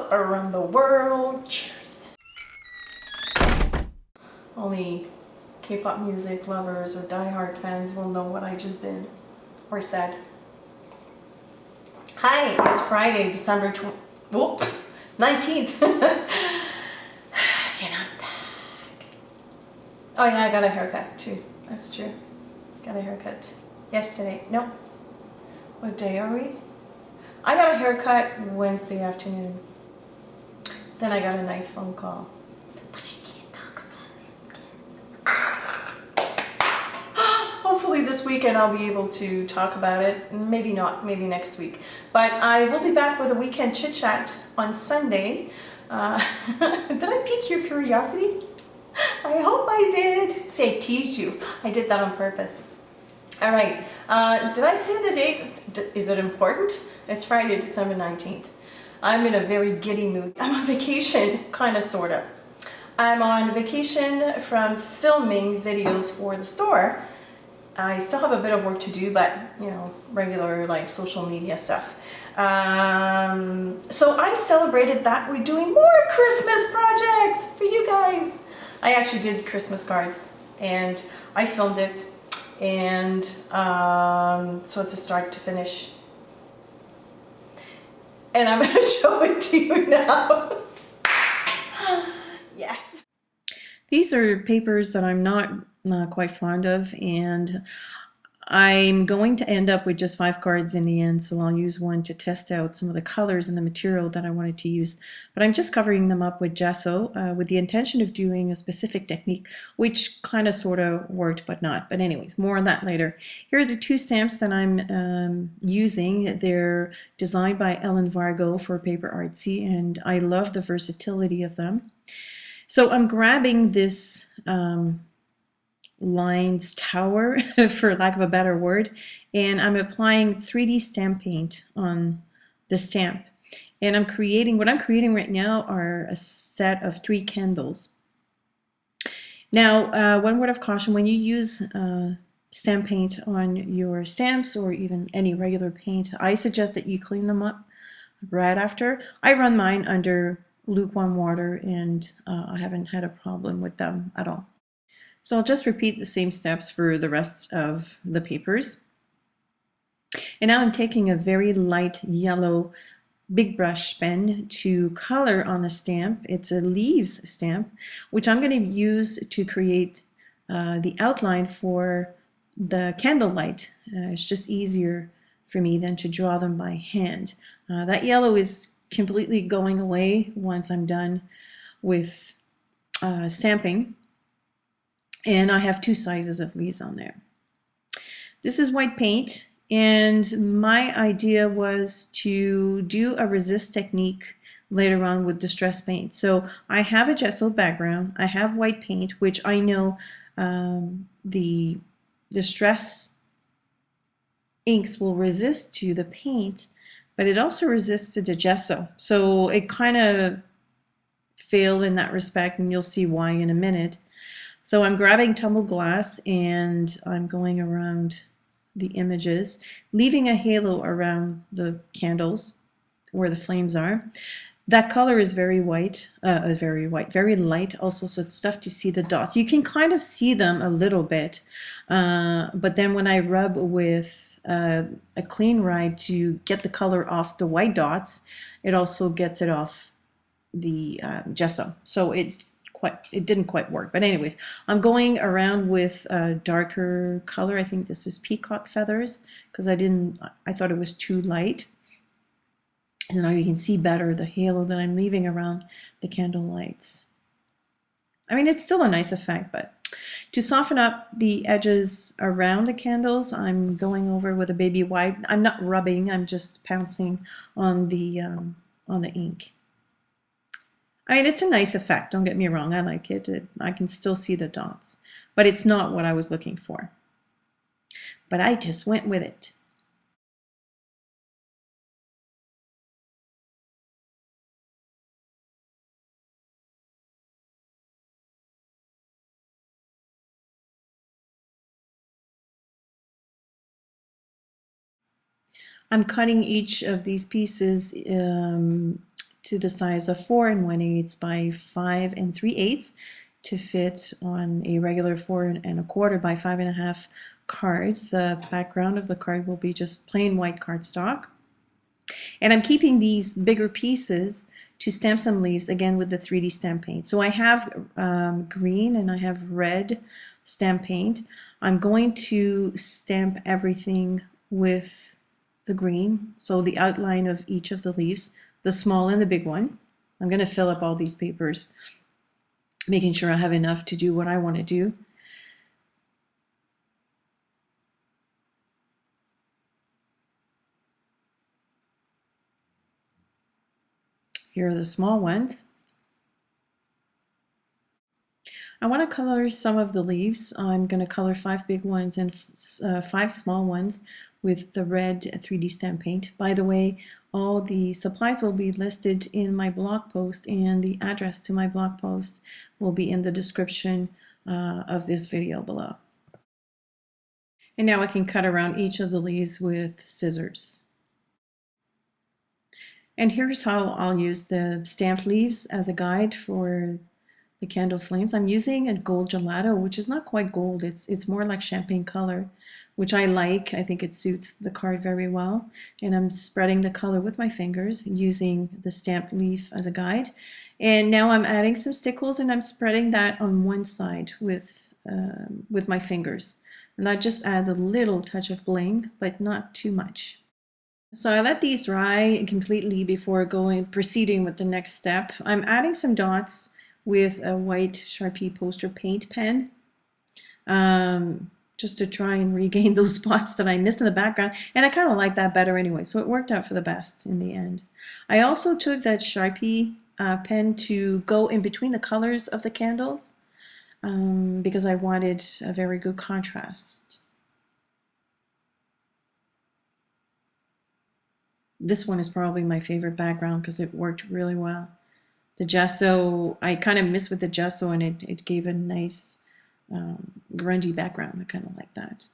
up around the world. Cheers. Only K-pop music lovers or die-hard fans will know what I just did or said. Hi, it's Friday, December 19th. And I'm back. Oh yeah, I got a haircut too. That's true. Got a haircut yesterday. Nope. What day are we? I got a haircut Wednesday afternoon. Then I got a nice phone call. But I can't talk about it. Hopefully this weekend I'll be able to talk about it. Maybe not, maybe next week. But I will be back with a weekend chit chat on Sunday. Did I pique your curiosity? I hope I did. See, I teased you. I did that on purpose. All right. Did I say the date? Is it important? It's Friday, December 19th. I'm in a very giddy mood. I'm on vacation, kind of, sort of. I'm on vacation from filming videos for the store. I still have a bit of work to do, but, you know, regular like social media stuff. So I celebrated that we're doing more Christmas projects for you guys. I actually did Christmas cards and I filmed it. And so it's a start to finish. And I'm going to show it to you now. Yes. These are papers that I'm not quite fond of, and I'm going to end up with just 5 cards in the end, so I'll use one to test out some of the colors and the material that I wanted to use. But I'm just covering them up with gesso with the intention of doing a specific technique, which kind of sort of worked, but not. But anyways, more on that later. Here are the 2 stamps that I'm using. They're designed by Ellen Vargo for Paper Artsy, and I love the versatility of them. So I'm grabbing this lines tower, for lack of a better word, and I'm applying 3D stamp paint on the stamp. And what I'm creating right now are a set of 3 candles. Now, one word of caution: when you use stamp paint on your stamps or even any regular paint, I suggest that you clean them up right after. I run mine under lukewarm water, and I haven't had a problem with them at all. So I'll just repeat the same steps for the rest of the papers. And now I'm taking a very light yellow big brush pen to color on the stamp. It's a leaves stamp, which I'm going to use to create the outline for the candlelight. It's just easier for me than to draw them by hand. That yellow is completely going away once I'm done with stamping. And I have 2 sizes of leaves on there. This is white paint, and my idea was to do a resist technique later on with distress paint. So I have a gesso background, I have white paint, which I know the distress inks will resist to the paint, but it also resists to the gesso. So it kind of failed in that respect, and you'll see why in a minute. So I'm grabbing tumbled glass and I'm going around the images, leaving a halo around the candles where the flames are. That color is very white, very light also, so it's tough to see the dots. You can kind of see them a little bit, but then when I rub with a clean ride to get the color off the white dots, it also gets it off the gesso. So it didn't quite work. But anyways, I'm going around with a darker color. I think this is peacock feathers, because I thought it was too light. And now you can see better the halo that I'm leaving around the candle lights. I mean, it's still a nice effect, but to soften up the edges around the candles, I'm going over with a baby wipe. I'm not rubbing, I'm just pouncing on the ink. I mean, it's a nice effect, don't get me wrong, I like it. I can still see the dots, but it's not what I was looking for. But I just went with it. I'm cutting each of these pieces to the size of 4 1/8 by 5 3/8 to fit on a regular 4 1/4 by 5 1/2 card. The background of the card will be just plain white cardstock. And I'm keeping these bigger pieces to stamp some leaves, again with the 3D stamp paint. So I have green and I have red stamp paint. I'm going to stamp everything with the green, so the outline of each of the leaves, the small and the big one. I'm going to fill up all these papers, making sure I have enough to do what I want to do. Here are the small ones. I want to color some of the leaves. I'm going to color 5 big ones and 5 small ones with the red 3D stamp paint. By the way, all the supplies will be listed in my blog post, and the address to my blog post will be in the description of this video below. And now I can cut around each of the leaves with scissors. And here's how I'll use the stamped leaves as a guide for the candle flames. I'm using a gold gelato, which is not quite gold. It's more like champagne color, which I like. I think it suits the card very well. And I'm spreading the color with my fingers using the stamped leaf as a guide. And now I'm adding some stickles and I'm spreading that on one side with my fingers. And that just adds a little touch of bling, but not too much. So I let these dry completely before proceeding with the next step. I'm adding some dots with a white Sharpie poster paint pen, just to try and regain those spots that I missed in the background. And I kind of like that better anyway, so it worked out for the best in the end. I also took that Sharpie pen to go in between the colors of the candles because I wanted a very good contrast. This one is probably my favorite background because it worked really well. The gesso, I kind of missed with the gesso, and it gave a nice grungy background. I kind of like that.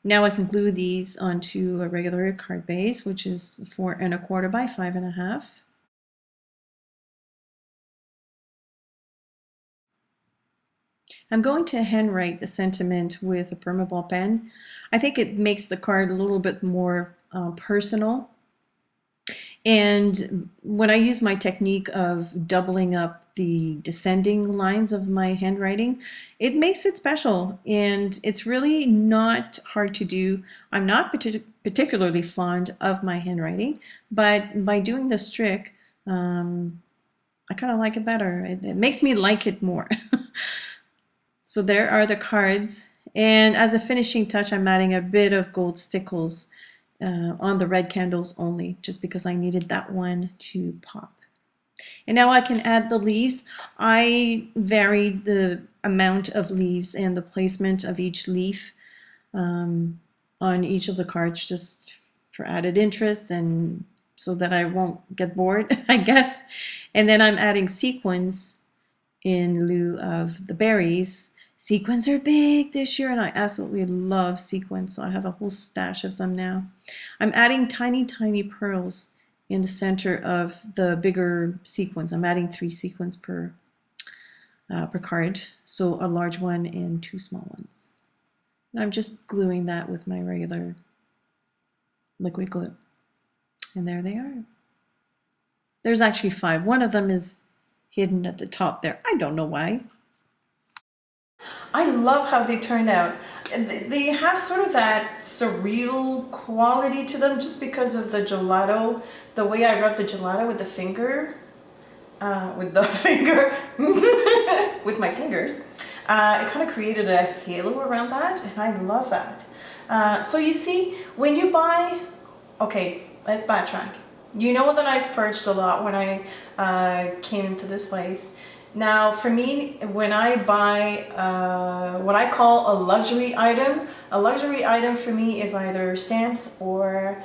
Now I can glue these onto a regular card base, which is 4 1/4 by 5 1/2. I'm going to handwrite the sentiment with a permaball pen. I think it makes the card a little bit more personal. And when I use my technique of doubling up the descending lines of my handwriting, it makes it special, and it's really not hard to do. I'm not particularly fond of my handwriting, but by doing this trick, I kind of like it better. It makes me like it more. So there are the cards, and as a finishing touch, I'm adding a bit of gold stickles on the red candles only, just because I needed that one to pop. And now I can add the leaves. I varied the amount of leaves and the placement of each leaf on each of the cards, just for added interest and so that I won't get bored, I guess. And then I'm adding sequins in lieu of the berries. Sequins are big this year, and I absolutely love sequins, so I have a whole stash of them now. I'm adding tiny, tiny pearls in the center of the bigger sequins. I'm adding 3 sequins per card, so a large one and 2 small ones. And I'm just gluing that with my regular liquid glue. And there they are. There's actually 5. One of them is hidden at the top there. I don't know why. I love how they turned out. They have sort of that surreal quality to them just because of the gelato, the way I rub the gelato with the finger, with my fingers. It kind of created a halo around that, and I love that. So you see, when you buy, okay, let's backtrack. You know that I've purged a lot when I came into this place. Now, for me, when I buy what I call a luxury item for me is either stamps or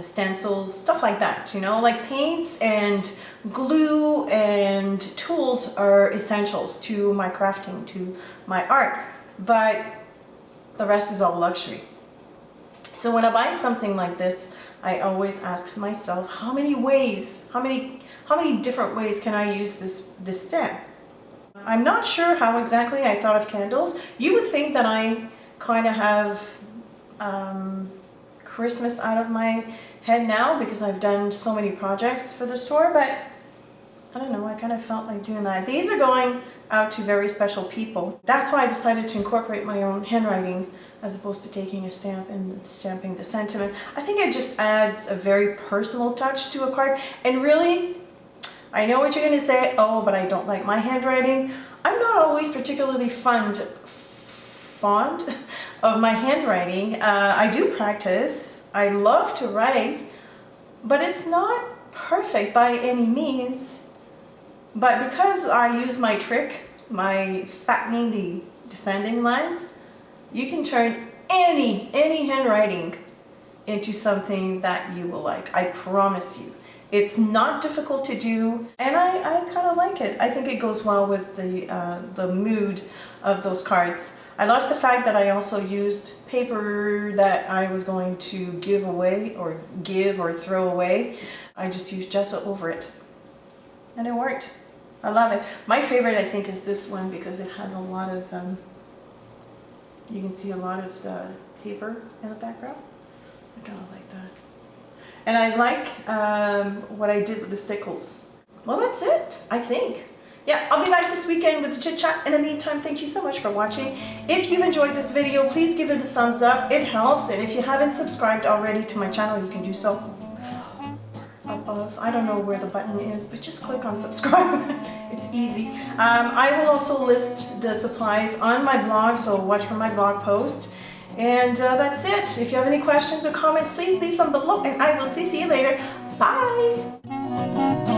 stencils, stuff like that, you know, like paints and glue and tools are essentials to my crafting, to my art, but the rest is all luxury. So when I buy something like this, I always ask myself, how many ways, how many different ways can I use this stamp? I'm not sure how exactly I thought of candles. You would think that I kind of have Christmas out of my head now because I've done so many projects for the store, but I don't know, I kind of felt like doing that. These are going out to very special people. That's why I decided to incorporate my own handwriting as opposed to taking a stamp and stamping the sentiment. I think it just adds a very personal touch to a card. And really, I know what you're going to say, oh, but I don't like my handwriting. I'm not always particularly fond of my handwriting. I do practice. I love to write, but it's not perfect by any means. But because I use my trick, my fattening the descending lines, you can turn any handwriting into something that you will like. I promise you. It's not difficult to do, and I kind of like it. I think it goes well with the mood of those cards. I love the fact that I also used paper that I was going to give away or throw away. I just used gesso over it, and it worked. I love it. My favorite, I think, is this one because it has a lot of, you can see a lot of the paper in the background. I kind of like that. And I like what I did with the stickles. Well, that's it, I think. Yeah, I'll be back this weekend with the chit chat. In the meantime, thank you so much for watching. If you've enjoyed this video, please give it a thumbs up. It helps. And if you haven't subscribed already to my channel, you can do so above. I don't know where the button is, but just click on subscribe. It's easy. I will also list the supplies on my blog, so watch for my blog post. And that's it. If you have any questions or comments, please leave them below, and I will see you later. Bye!